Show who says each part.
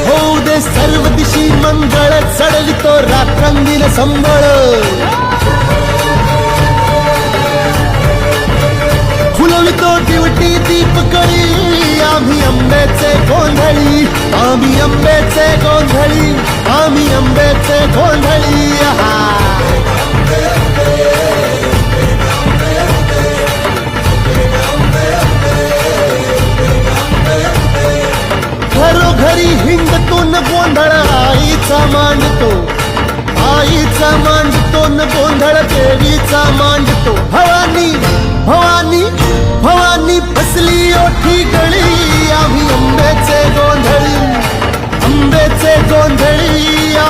Speaker 1: होऊ दे सर्व दिशी मंगळ, चढवितो रात्रंगील संबळ, फुलवितो दिवटी दीपकळी, आम्ही आंब्याचे गोंधळी, आम्ही आंब्याचे गोंधळी, आम्ही आंब्याचे गोंधळी. घरोघरी हिंडतो न गोंधळ आईचा मांडतो, आईचा मांडतो न गोंधळ देवीचा मांडतो. भवानी भवानी भवानी फसली ओठी गळी, आम्ही आंब्याचे गोंधळी, आंब्याचे गोंधळी.